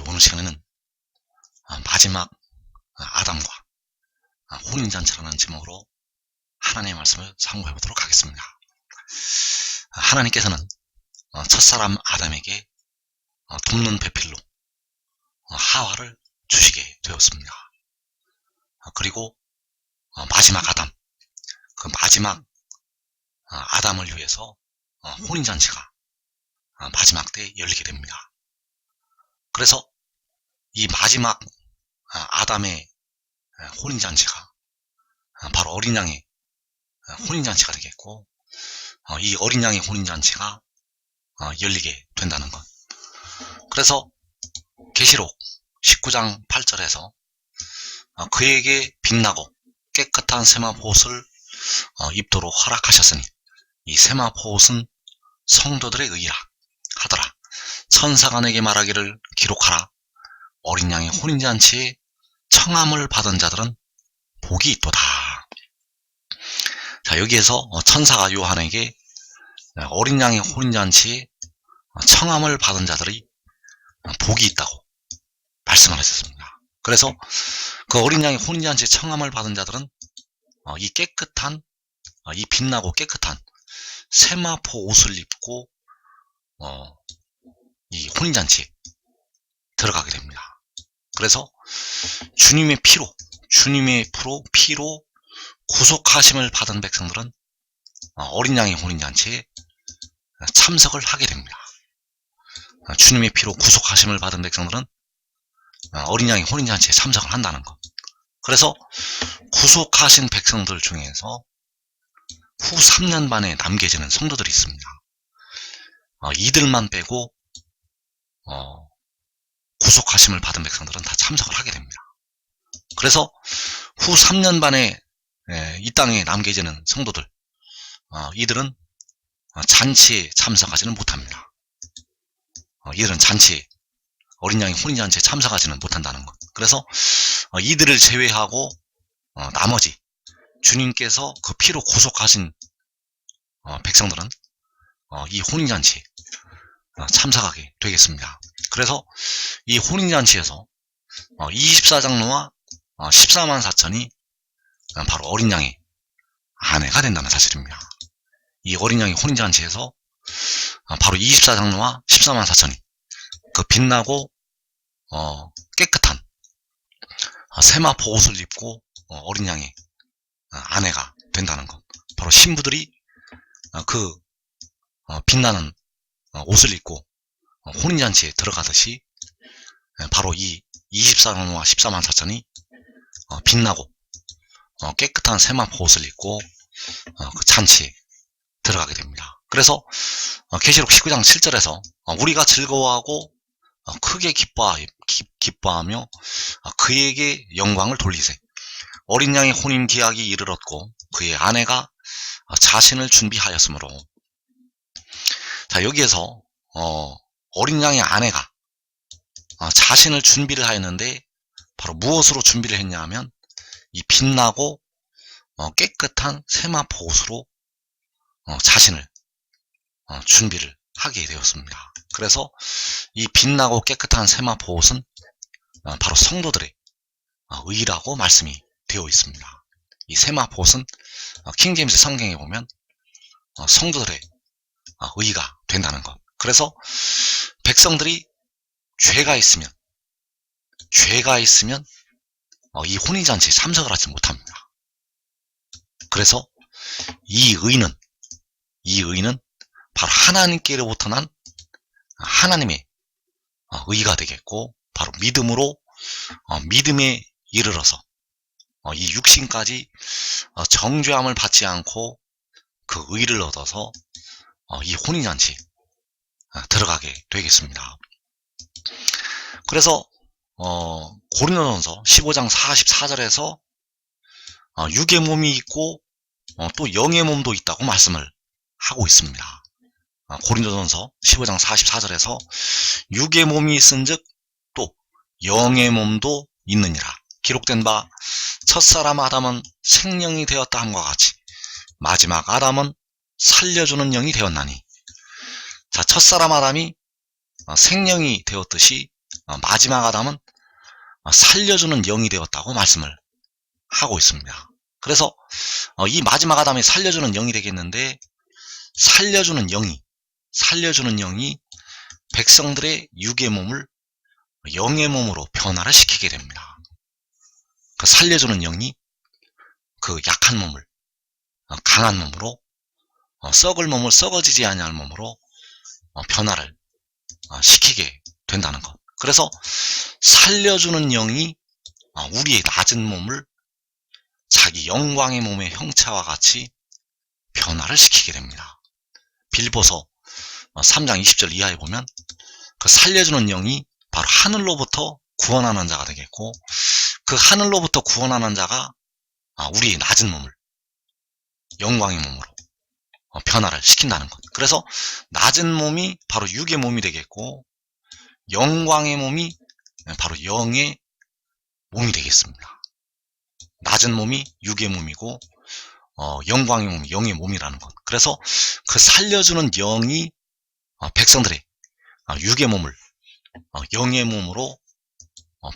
오늘 시간에는 마지막 아담과 혼인잔치라는 제목으로 하나님의 말씀을 상고해 보도록 하겠습니다. 하나님께서는 첫사람 아담에게 돕는 배필로 하와를 주시게 되었습니다. 그리고 마지막 아담, 그 마지막 아담을 위해서 혼인잔치가 마지막 때 열리게 됩니다. 그래서 이 마지막 아담의 혼인잔치가 바로 어린 양의 혼인잔치가 되겠고, 이 어린 양의 혼인잔치가 열리게 된다는 것. 그래서 계시록 19장 8절에서 그에게 빛나고 깨끗한 세마포옷을 입도록 허락하셨으니 이 세마포옷은 성도들의 의라 하더라. 천사가 내게 말하기를 기록하라. 어린 양의 혼인잔치에 청함을 받은 자들은 복이 있도다. 자, 여기에서 천사가 요한에게 어린 양의 혼인잔치에 청함을 받은 자들이 복이 있다고 말씀을 하셨습니다. 그래서 그 어린 양의 혼인잔치에 청함을 받은 자들은 이 깨끗한, 이 빛나고 깨끗한 세마포 옷을 입고 이 혼인잔치에 들어가게 됩니다. 그래서 주님의 피로 구속하심을 받은 백성들은 어린 양의 혼인잔치에 참석을 하게 됩니다. 주님의 피로 구속하심을 받은 백성들은 어린 양의 혼인잔치에 참석을 한다는 것. 그래서 구속하신 백성들 중에서 후 3년 반에 남겨지는 성도들이 있습니다. 이들만 빼고 구속하심을 받은 백성들은 다 참석을 하게 됩니다. 그래서 후 3년 반에 이 땅에 남겨지는 성도들, 이들은 잔치에 참석하지는 못합니다. 이들은 잔치에, 어린 양의 혼인잔치에 참석하지는 못한다는 것. 그래서 이들을 제외하고 나머지 주님께서 그 피로 구속하신 백성들은 이 혼인잔치에 참석하게 되겠습니다. 그래서 이 혼인잔치에서 24장로와 14만 4천이 바로 어린 양의 아내가 된다는 사실입니다. 이 어린 양의 혼인잔치에서 바로 24장로와 14만 4천이 그 빛나고 깨끗한 세마포 옷을 입고 어린 양의 아내가 된다는 것. 바로 신부들이 그 빛나는 옷을 입고 혼인잔치에 들어가듯이 바로 이 24장로와 14만 4천이 빛나고 깨끗한 세마포 옷을 입고 그 잔치에 들어가게 됩니다. 그래서 계시록 19장 7절에서 우리가 즐거워하고 크게 기뻐하며 그에게 영광을 돌리세. 어린 양의 혼인 기약이 이르렀고 그의 아내가 자신을 준비하였으므로. 자, 여기에서 어린 양의 아내가 자신을 준비를 하였는데 바로 무엇으로 준비를 했냐 하면 이 빛나고 깨끗한 세마포 옷으로 자신을 준비를 하게 되었습니다. 그래서 이 빛나고 깨끗한 세마포 옷은 바로 성도들의 의라고 말씀이 되어 있습니다. 이 세마포 옷은 킹제임스 성경에 보면 성도들의 의가 된다는 것. 그래서 백성들이 죄가 있으면 이 혼인잔치에 참석을 하지 못합니다. 그래서 이 의는 바로 하나님께로부터 난 하나님의 의가 되겠고, 바로 믿음에 이르러서 이 육신까지 정죄함을 받지 않고 그 의를 얻어서 이 혼인잔치에 들어가게 되겠습니다. 그래서 고린도전서 15장 44절에서 육의 몸이 있고 또 영의 몸도 있다고 말씀을 하고 있습니다. 고린도전서 15장 44절에서 육의 몸이 있은즉 또 영의 몸도 있느니라. 기록된 바 첫사람 아담은 생명이 되었다 함과 같이 마지막 아담은 살려주는 영이 되었나니. 자, 첫사람 아담이 생명이 되었듯이 마지막 아담은 살려주는 영이 되었다고 말씀을 하고 있습니다. 그래서 이 마지막 아담이 살려주는 영이 되겠는데, 살려주는 영이 백성들의 육의 몸을 영의 몸으로 변화를 시키게 됩니다. 그 살려주는 영이 그 약한 몸을 강한 몸으로, 썩을 몸을 썩어지지 아니할 몸으로 변화를 시키게 된다는 것. 그래서 살려주는 영이 우리의 낮은 몸을 자기 영광의 몸의 형체와 같이 변화를 시키게 됩니다. 빌립보서 3장 20절 이하에 보면 그 살려주는 영이 바로 하늘로부터 구원하는 자가 되겠고, 그 하늘로부터 구원하는 자가 우리의 낮은 몸을 영광의 몸으로 변화를 시킨다는 것. 그래서 낮은 몸이 바로 육의 몸이 되겠고, 영광의 몸이 바로 영의 몸이 되겠습니다. 낮은 몸이 육의 몸이고, 영광의 몸이 영의 몸이라는 것. 그래서 그 살려주는 영이 백성들의 육의 몸을 영의 몸으로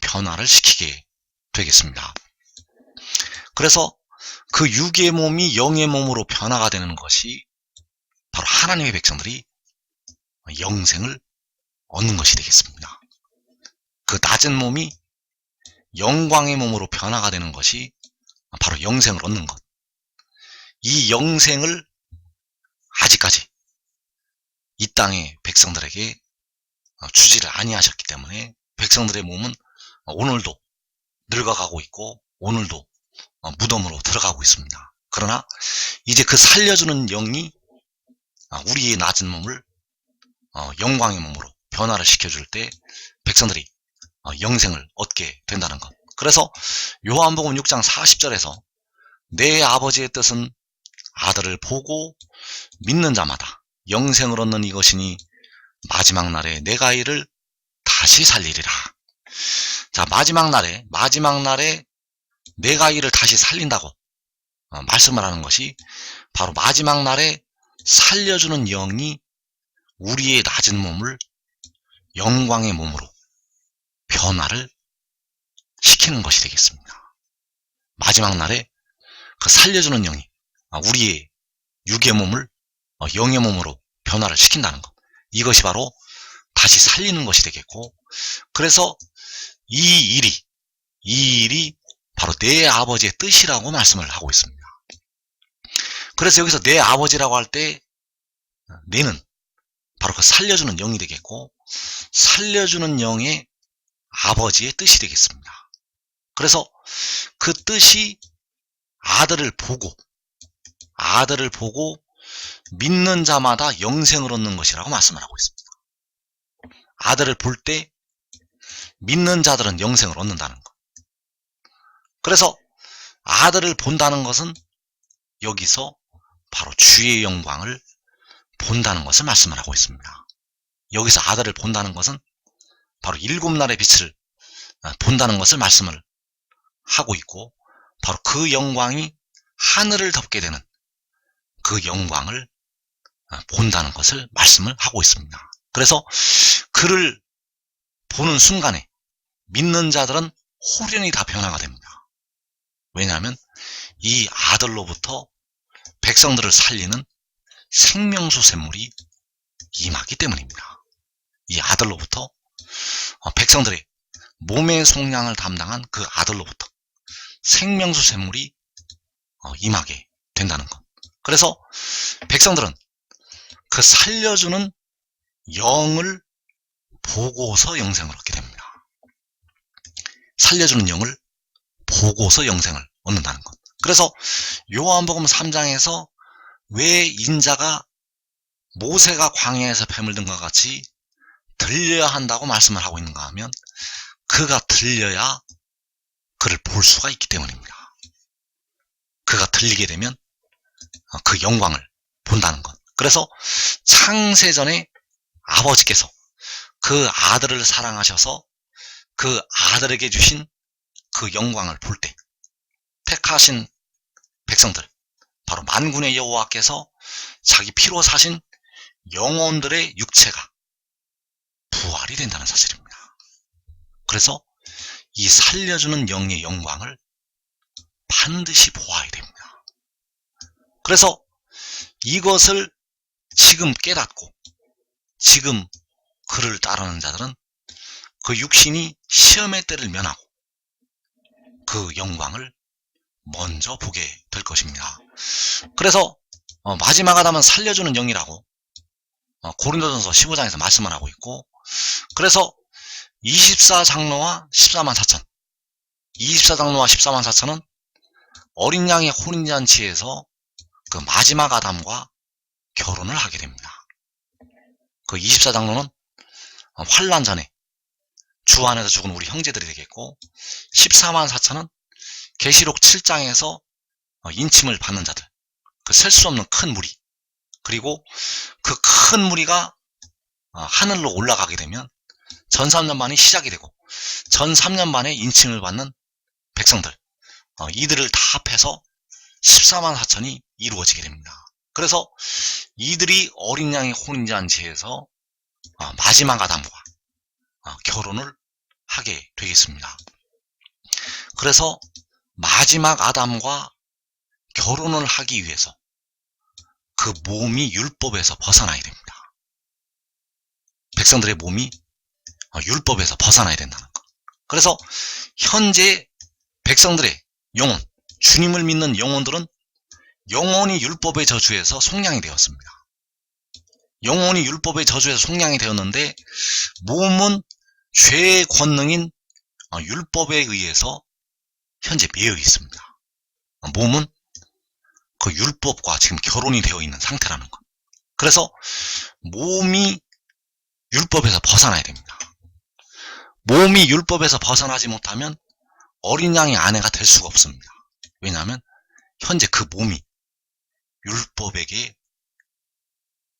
변화를 시키게 되겠습니다. 그래서 그 육의 몸이 영의 몸으로 변화가 되는 것이 바로 하나님의 백성들이 영생을 얻는 것이 되겠습니다. 그 낮은 몸이 영광의 몸으로 변화가 되는 것이 바로 영생을 얻는 것. 이 영생을 아직까지 이 땅의 백성들에게 주지를 아니하셨기 때문에 백성들의 몸은 오늘도 늙어가고 있고, 오늘도 무덤으로 들어가고 있습니다. 그러나 이제 그 살려주는 영이 우리의 낮은 몸을 영광의 몸으로 변화를 시켜줄 때 백성들이 영생을 얻게 된다는 것. 그래서 요한복음 6장 40절에서 내 아버지의 뜻은 아들을 보고 믿는 자마다 영생을 얻는 이것이니 마지막 날에 내가 이를 다시 살리리라. 자, 마지막 날에 내가 이를 다시 살린다고 말씀을 하는 것이 바로 마지막 날에 살려주는 영이 우리의 낮은 몸을 영광의 몸으로 변화를 시키는 것이 되겠습니다. 마지막 날에 그 살려주는 영이 우리의 육의 몸을 영의 몸으로 변화를 시킨다는 것. 이것이 바로 다시 살리는 것이 되겠고, 그래서 이 일이 바로 내 아버지의 뜻이라고 말씀을 하고 있습니다. 그래서 여기서 내 아버지라고 할 때 내는 바로 그 살려주는 영이 되겠고, 살려주는 영의 아버지의 뜻이 되겠습니다. 그래서 그 뜻이 아들을 보고 믿는 자마다 영생을 얻는 것이라고 말씀을 하고 있습니다. 아들을 볼 때 믿는 자들은 영생을 얻는다는 것. 그래서 아들을 본다는 것은 여기서 바로 주의 영광을 본다는 것을 말씀을 하고 있습니다. 여기서 아들을 본다는 것은 바로 일곱 날의 빛을 본다는 것을 말씀을 하고 있고, 바로 그 영광이 하늘을 덮게 되는 그 영광을 본다는 것을 말씀을 하고 있습니다. 그래서 그를 보는 순간에 믿는 자들은 홀연히 다 변화가 됩니다. 왜냐하면 이 아들로부터 백성들을 살리는 생명수 샘물이 임하기 때문입니다. 이 아들로부터 백성들의 몸의 속량을 담당한 그 아들로부터 생명수 샘물이 임하게 된다는 것. 그래서 백성들은 그 살려주는 영을 보고서 영생을 얻게 됩니다. 살려주는 영을 보고서 영생을 얻는다는 것. 그래서 요한복음 3장에서 왜 인자가 모세가 광야에서 뱀을 든 것 같이 들려야 한다고 말씀을 하고 있는가 하면, 그가 들려야 그를 볼 수가 있기 때문입니다. 그가 들리게 되면 그 영광을 본다는 것. 그래서 창세전에 아버지께서 그 아들을 사랑하셔서 그 아들에게 주신 그 영광을 볼 때 택하신 백성들, 바로 만군의 여호와께서 자기 피로 사신 영혼들의 육체가 부활이 된다는 사실입니다. 그래서 이 살려주는 영의 영광을 반드시 보아야 됩니다. 그래서 이것을 지금 깨닫고 지금 그를 따르는 자들은 그 육신이 시험의 때를 면하고 그 영광을 먼저 보게 될 것입니다. 그래서 마지막 아담은 살려주는 영이라고 고린도전서 15장에서 말씀을 하고 있고, 그래서 24장로와 14만 4천, 24장로와 14만 4천은 어린 양의 혼인잔치에서 그 마지막 아담과 결혼을 하게 됩니다. 그 24장로는 환란 전에 주 안에서 죽은 우리 형제들이 되겠고, 14만 4천은 계시록 7장에서 인침을 받는 자들, 그 셀 수 없는 큰 무리, 그리고 그 큰 무리가 하늘로 올라가게 되면 전 3년 만이 시작이 되고, 전 3년 만에 인침을 받는 백성들, 이들을 다 합해서 14만 4천이 이루어지게 됩니다. 그래서 이들이 어린 양의 혼인잔치에서 마지막 아담과 결혼을 하게 되겠습니다. 그래서 마지막 아담과 결혼을 하기 위해서 그 몸이 율법에서 벗어나야 됩니다. 백성들의 몸이 율법에서 벗어나야 된다는 것. 그래서 현재 백성들의 영혼, 주님을 믿는 영혼들은 영혼이 율법의 저주에서 속량이 되었습니다. 영혼이 율법의 저주에서 속량이 되었는데, 몸은 죄의 권능인 율법에 의해서 현재 매여 있습니다. 몸은 그 율법과 지금 결혼이 되어 있는 상태라는 것. 그래서 몸이 율법에서 벗어나야 됩니다. 몸이 율법에서 벗어나지 못하면 어린 양의 아내가 될 수가 없습니다. 왜냐하면 현재 그 몸이 율법에게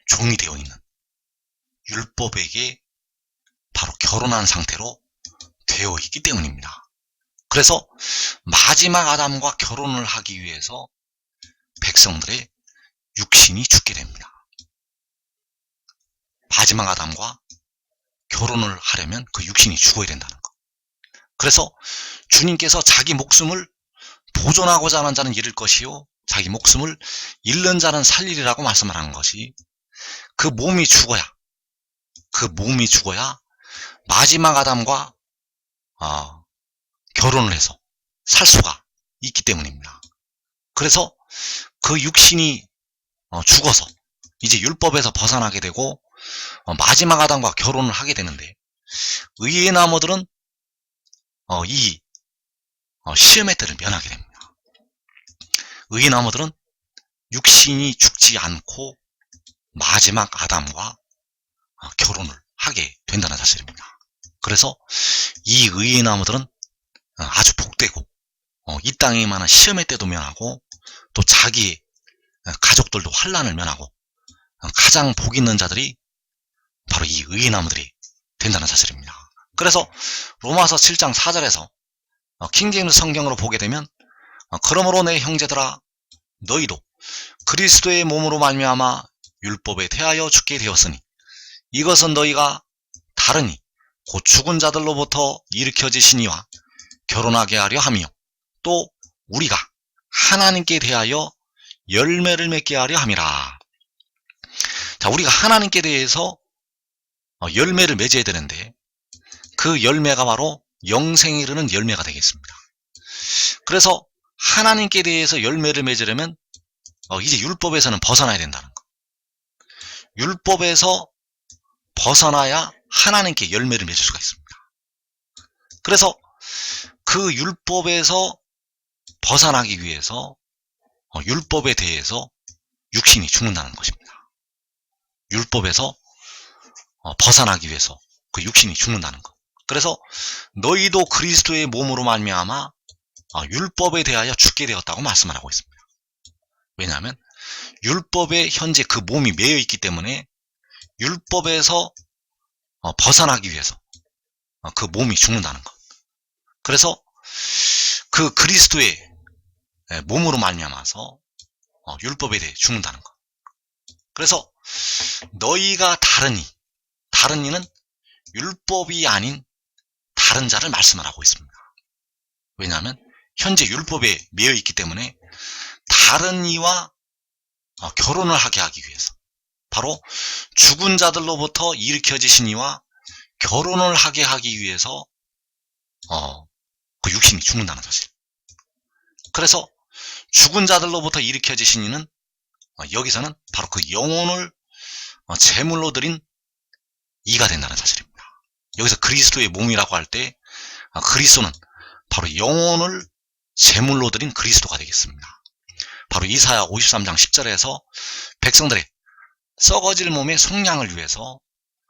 종이 되어 있는, 율법에게 바로 결혼한 상태로 되어 있기 때문입니다. 그래서 마지막 아담과 결혼을 하기 위해서 백성들의 육신이 죽게 됩니다. 마지막 아담과 결혼을 하려면 그 육신이 죽어야 된다는 것. 그래서 주님께서 자기 목숨을 보존하고자 하는 자는 잃을 것이요, 자기 목숨을 잃는 자는 살리리라고 말씀을 하는 것이, 그 몸이 죽어야 마지막 아담과 결혼을 해서 살 수가 있기 때문입니다. 그래서 그 육신이 죽어서 이제 율법에서 벗어나게 되고 마지막 아담과 결혼을 하게 되는데, 의의 나무들은 이 시험의 때를 면하게 됩니다. 의의 나무들은 육신이 죽지 않고 마지막 아담과 결혼을 하게 된다는 사실입니다. 그래서 이 의의 나무들은 아주 복되고 이 땅에 많은 시험의 때도 면하고, 또 자기 가족들도 환난을 면하고 가장 복 있는 자들이 바로 이 의의 나무들이 된다는 사실입니다. 그래서 로마서 7장 4절에서 킹제임스 성경으로 보게 되면, 그러므로 내 형제들아 너희도 그리스도의 몸으로 말미암아 율법에 대하여 죽게 되었으니 이것은 너희가 다르니 곧 죽은 자들로부터 일으켜지시니와 결혼하게 하려 하며, 또 우리가 하나님께 대하여 열매를 맺게 하려 함이라. 자, 우리가 하나님께 대해서 열매를 맺어야 되는데, 그 열매가 바로 영생에 이르는 열매가 되겠습니다. 그래서 하나님께 대해서 열매를 맺으려면 이제 율법에서는 벗어나야 된다는 것. 율법에서 벗어나야 하나님께 열매를 맺을 수가 있습니다. 그래서 그 율법에서 벗어나기 위해서 율법에 대해서 육신이 죽는다는 것입니다. 율법에서 벗어나기 위해서 그 육신이 죽는다는 것. 그래서 너희도 그리스도의 몸으로 말미암아 율법에 대하여 죽게 되었다고 말씀을 하고 있습니다. 왜냐하면 율법에 현재 그 몸이 매여 있기 때문에 율법에서 벗어나기 위해서 그 몸이 죽는다는 것. 그래서 그 그리스도의 몸으로 말미암아서 율법에 대해 죽는다는 것. 그래서 너희가 다른 이는 율법이 아닌 다른 자를 말씀을 하고 있습니다. 왜냐하면 현재 율법에 매여 있기 때문에 다른 이와 결혼을 하게 하기 위해서, 바로 죽은 자들로부터 일으켜지신 이와 결혼을 하게 하기 위해서 그 육신이 죽는다는 사실. 그래서 죽은 자들로부터 일으켜지신 이는 여기서는 바로 그 영혼을 제물로 드린 이가 된다는 사실입니다. 여기서 그리스도의 몸이라고 할 때 그리스도는 바로 영혼을 제물로 드린 그리스도가 되겠습니다. 바로 이사야 53장 10절에서 백성들의 썩어질 몸의 속량을 위해서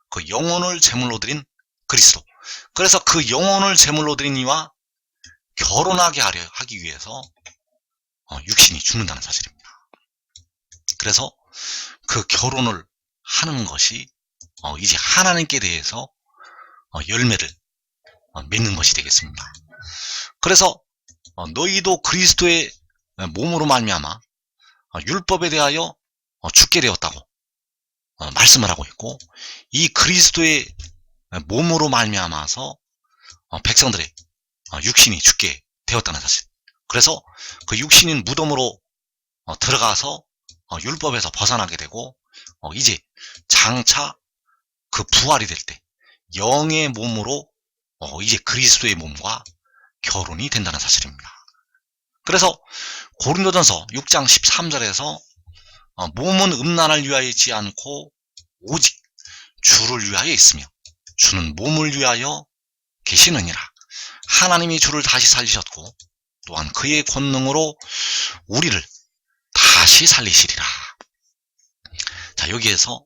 그 영혼을 제물로 드린 그리스도, 그래서 그 영혼을 제물로 드린 이와 결혼하게 하기 위해서 육신이 죽는다는 사실입니다. 그래서 그 결혼을 하는 것이 이제 하나님께 대해서 열매를 맺는 것이 되겠습니다. 그래서 너희도 그리스도의 몸으로 말미암아 율법에 대하여 죽게 되었다고 말씀을 하고 있고, 이 그리스도의 몸으로 말미암아서 백성들의 육신이 죽게 되었다는 사실. 그래서 그 육신인 무덤으로 들어가서 율법에서 벗어나게 되고, 이제 장차 그 부활이 될 때 영의 몸으로 이제 그리스도의 몸과 결혼이 된다는 사실입니다. 그래서 고린도전서 6장 13절에서 몸은 음란을 위하여 있지 않고 오직 주를 위하여 있으며 주는 몸을 위하여 계시느니라. 하나님이 주를 다시 살리셨고 또한 그의 권능으로 우리를 다시 살리시리라. 자, 여기에서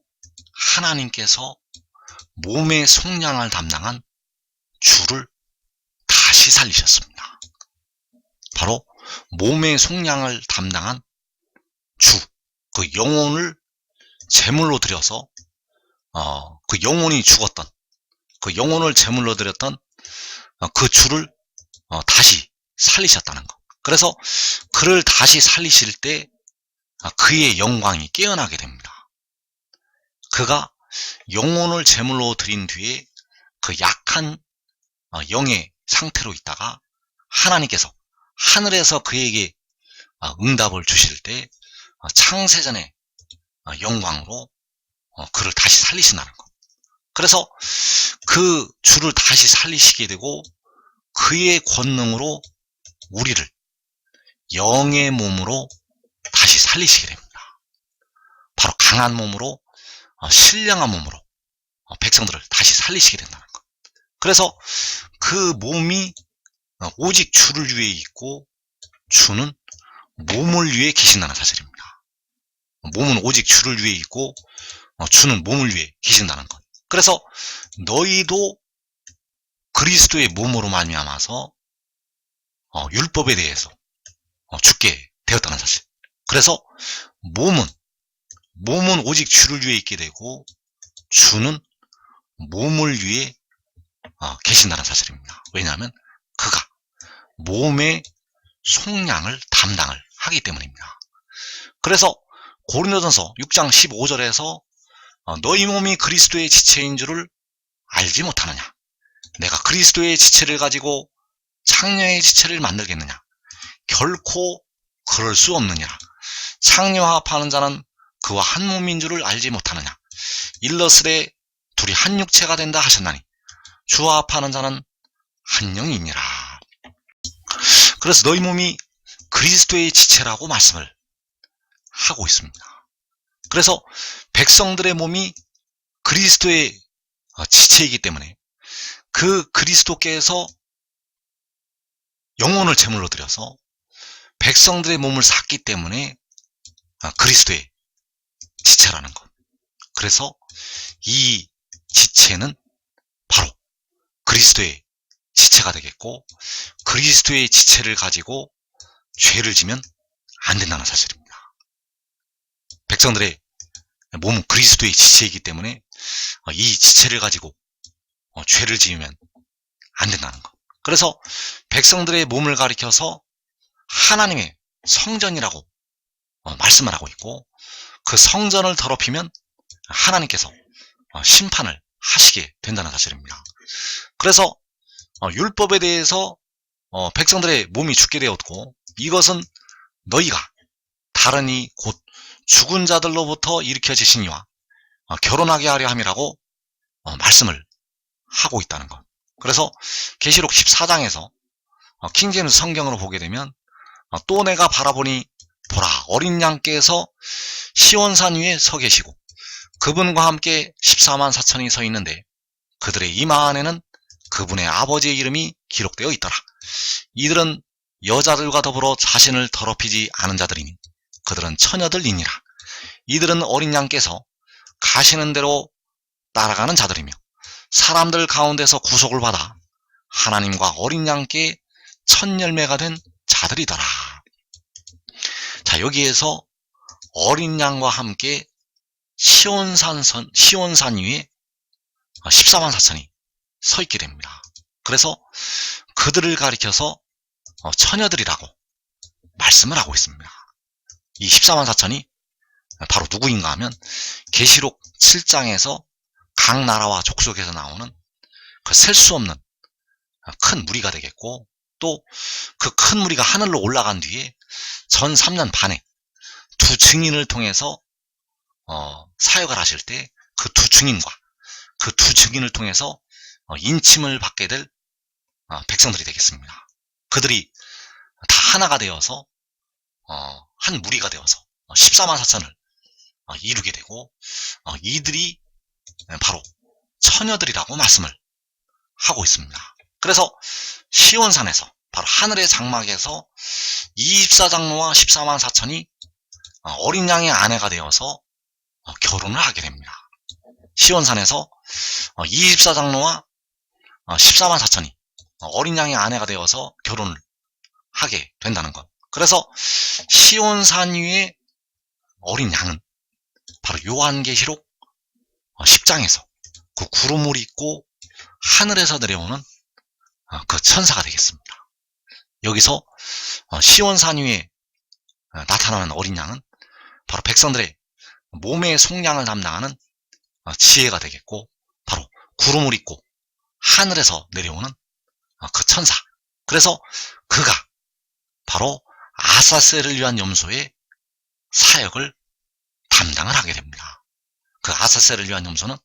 하나님께서 몸의 속량을 담당한 주를 다시 살리셨습니다. 바로 몸의 속량을 담당한 주, 그 영혼을 제물로 드려서 그 영혼이 죽었던, 그 영혼을 제물로 드렸던 그 주를 다시 살리셨다는 것. 그래서 그를 다시 살리실 때 그의 영광이 깨어나게 됩니다. 그가 영혼을 제물로 드린 뒤에 그 약한 영의 상태로 있다가 하나님께서 하늘에서 그에게 응답을 주실 때 창세전의 영광으로 그를 다시 살리신다는 것. 그래서 그 주를 다시 살리시게 되고 그의 권능으로 우리를 영의 몸으로 다시 살리시게 됩니다. 바로 강한 몸으로, 신령한 몸으로 백성들을 다시 살리시게 된다는 것. 그래서 그 몸이 오직 주를 위해 있고 주는 몸을 위해 계신다는 사실입니다. 몸은 오직 주를 위해 있고 주는 몸을 위해 계신다는 것. 그래서 너희도 그리스도의 몸으로 말미암아서 율법에 대해서 죽게 되었다는 사실. 그래서 몸은 오직 주를 위해 있게 되고 주는 몸을 위해 계신다는 사실입니다. 왜냐하면 그가 몸의 속량을 담당을 하기 때문입니다. 그래서 고린도전서 6장 15절에서 너희 몸이 그리스도의 지체인 줄을 알지 못하느냐? 내가 그리스도의 지체를 가지고 창녀의 지체를 만들겠느냐? 결코 그럴 수 없느니라. 창녀와 합하는 자는 그와 한 몸인 줄을 알지 못하느냐? 일러스되 둘이 한 육체가 된다 하셨나니 주와 합하는 자는 한 영이니라. 그래서 너희 몸이 그리스도의 지체라고 말씀을 하고 있습니다. 그래서 백성들의 몸이 그리스도의 지체이기 때문에 그 그리스도께서 영혼을 제물로 드려서 백성들의 몸을 샀기 때문에 그리스도의 지체라는 것. 그래서 이 지체는 바로 그리스도의 지체가 되겠고, 그리스도의 지체를 가지고 죄를 지면 안 된다는 사실입니다. 백성들의 몸은 그리스도의 지체이기 때문에 이 지체를 가지고 죄를 지으면 안 된다는 것. 그래서 백성들의 몸을 가리켜서 하나님의 성전이라고 말씀을 하고 있고, 그 성전을 더럽히면 하나님께서 심판을 하시게 된다는 사실입니다. 그래서 율법에 대해서 백성들의 몸이 죽게 되었고, 이것은 너희가 다른 이 곧 죽은 자들로부터 일으켜지시니와 결혼하게 하려 함이라고 말씀을 하고 있다는 것. 그래서 계시록 14장에서 킹제임스 성경으로 보게 되면 또 내가 바라보니 보라 어린 양께서 시온산 위에 서 계시고 그분과 함께 14만 4천이 서 있는데 그들의 이마 안에는 그분의 아버지의 이름이 기록되어 있더라. 이들은 여자들과 더불어 자신을 더럽히지 않은 자들이니 그들은 처녀들이니라. 이들은 어린 양께서 가시는 대로 따라가는 자들이며 사람들 가운데서 구속을 받아 하나님과 어린 양께 첫 열매가 된 자들이더라. 자, 여기에서 어린 양과 함께 시온산 위에 14만 4천이 서 있게 됩니다. 그래서 그들을 가리켜서 처녀들이라고 말씀을 하고 있습니다. 이 14만 4천이 바로 누구인가 하면 계시록 7장에서 각 나라와 족속에서 나오는 그 셀 수 없는 큰 무리가 되겠고, 또 그 큰 무리가 하늘로 올라간 뒤에 전 3년 반에 두 증인을 통해서 사역을 하실 때 그 두 증인과 그 두 증인을 통해서 인침을 받게 될 백성들이 되겠습니다. 그들이 다 하나가 되어서 한 무리가 되어서 14만 4천을 이루게 되고, 이들이 바로 처녀들이라고 말씀을 하고 있습니다. 그래서 시온산에서 바로 하늘의 장막에서 24장로와 14만 4천이 어린 양의 아내가 되어서 결혼을 하게 됩니다. 시온산에서 24장로와 14만 4천이 어린 양의 아내가 되어서 결혼을 하게 된다는 것. 그래서 시온산 위에 어린 양은 바로 요한계시록 10장에서 그 구름을 입고 하늘에서 내려오는 그 천사가 되겠습니다. 여기서 시온산 위에 나타나는 어린 양은 바로 백성들의 몸의 속량을 담당하는 지혜가 되겠고, 바로 구름을 입고 하늘에서 내려오는 그 천사. 그래서 그가 바로 아사셀을 위한 염소의 사역을 담당을 하게 됩니다. 그 아사셀을 위한 염소는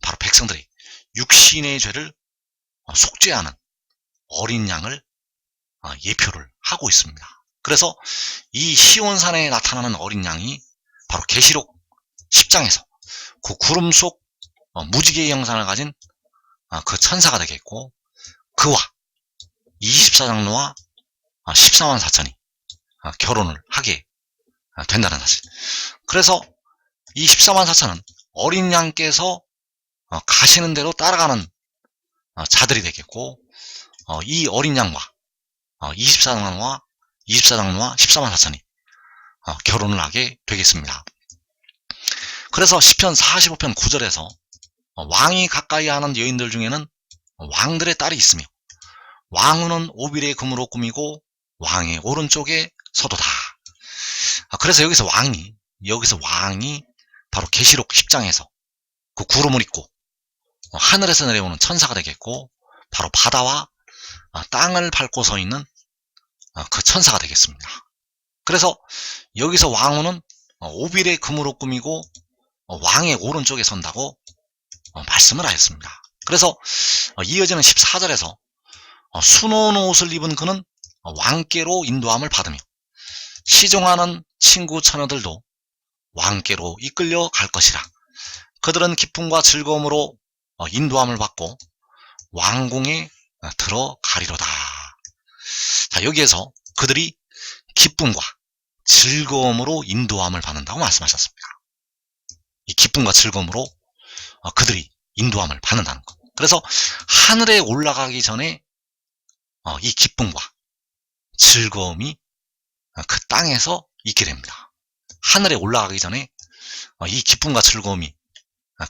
바로 백성들의 육신의 죄를 속죄하는 어린 양을 예표를 하고 있습니다. 그래서 이 시온산에 나타나는 어린 양이 바로 계시록 10장에서 그 구름 속 무지개의 형상을 가진 그 천사가 되겠고, 그와 24장로와 14만 4천이 결혼을 하게 된다는 사실. 그래서 이 14만 4천은 어린 양께서 가시는 대로 따라가는 자들이 되겠고, 이 어린 양과 24장로와 14만 4천이 결혼을 하게 되겠습니다. 그래서 시편 45편 9절에서 왕이 가까이 하는 여인들 중에는 왕들의 딸이 있으며 왕후는 오빌의 금으로 꾸미고 왕의 오른쪽에 서도다. 그래서 여기서 왕이 바로 계시록 10장에서 그 구름을 입고 하늘에서 내려오는 천사가 되겠고, 바로 바다와 땅을 밟고 서 있는 그 천사가 되겠습니다. 그래서 여기서 왕후는 오빌의 금으로 꾸미고 왕의 오른쪽에 선다고 말씀을 하였습니다. 그래서 이어지는 14절에서 수놓은 옷을 입은 그는 왕께로 인도함을 받으며 시종하는 친구 처녀들도 왕께로 이끌려 갈 것이라. 그들은 기쁨과 즐거움으로 인도함을 받고 왕궁에 들어가리로다. 자, 여기에서 그들이 기쁨과 즐거움으로 인도함을 받는다고 말씀하셨습니다. 이 기쁨과 즐거움으로 그들이 인도함을 받는다는 것. 그래서 하늘에 올라가기 전에 이 기쁨과 즐거움이 그 땅에서 있게 됩니다. 하늘에 올라가기 전에 이 기쁨과 즐거움이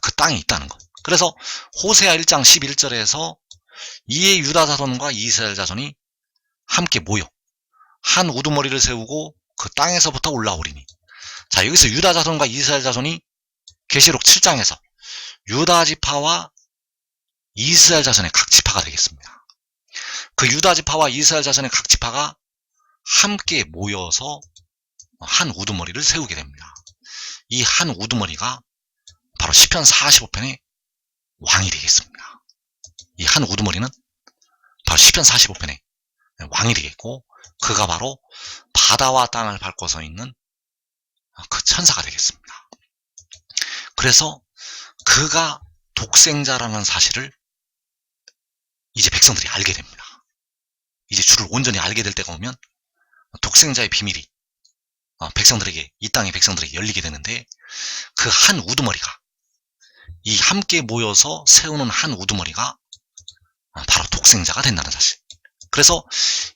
그 땅에 있다는 것. 그래서 호세아 1장 11절에서 이에 유다 자손과 이스라엘 자손이 함께 모여 한 우두머리를 세우고 그 땅에서부터 올라오리니. 자, 여기서 유다 자손과 이스라엘 자손이 계시록 7장에서 유다 지파와 이스라엘 자손의 각 지파가 되겠습니다. 그 유다 지파와 이스라엘 자손의 각 지파가 함께 모여서 한 우두머리를 세우게 됩니다. 이 한 우두머리가 바로 시편 45편의 왕이 되겠습니다. 이 한 우두머리는 바로 시편 45편의 왕이 되겠고, 그가 바로 바다와 땅을 밟고 서 있는 그 천사가 되겠습니다. 그래서 그가 독생자라는 사실을 이제 백성들이 알게 됩니다. 이제 주를 온전히 알게 될 때가 오면 독생자의 비밀이 백성들에게, 이 땅의 백성들에게 열리게 되는데, 그 한 우두머리가, 이 함께 모여서 세우는 한 우두머리가 바로 독생자가 된다는 사실. 그래서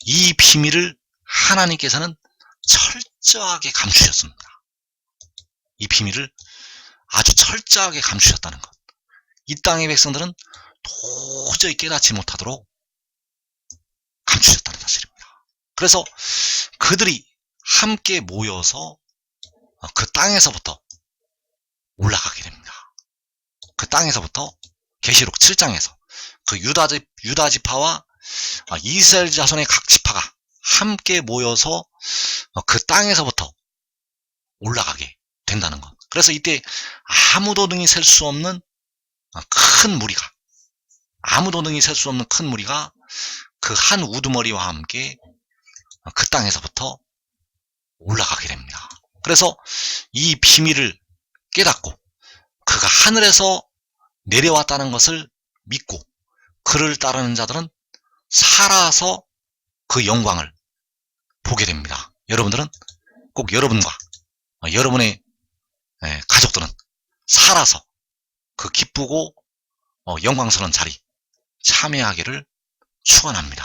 이 비밀을 하나님께서는 철저하게 감추셨습니다. 이 비밀을 아주 철저하게 감추셨다는 것. 이 땅의 백성들은 도저히 깨닫지 못하도록 감추셨다는 사실입니다. 그래서 그들이 함께 모여서 그 땅에서부터 올라가게 됩니다. 그 땅에서부터 계시록 7장에서 그 유다 지파와 이스라엘 자손의 각 지파가 함께 모여서 그 땅에서부터 올라가게 된다는 것. 그래서 이때 아무도 능히 셀 수 없는 큰 무리가, 아무도 능히 셀 수 없는 큰 무리가 그 한 우두머리와 함께 그 땅에서부터 올라가게 됩니다. 그래서 이 비밀을 깨닫고 그가 하늘에서 내려왔다는 것을 믿고 그를 따르는 자들은 살아서 그 영광을 보게 됩니다. 여러분들은 꼭 여러분과 여러분의 가족들은 살아서 그 기쁘고 영광스러운 자리 참여하기를 축원합니다.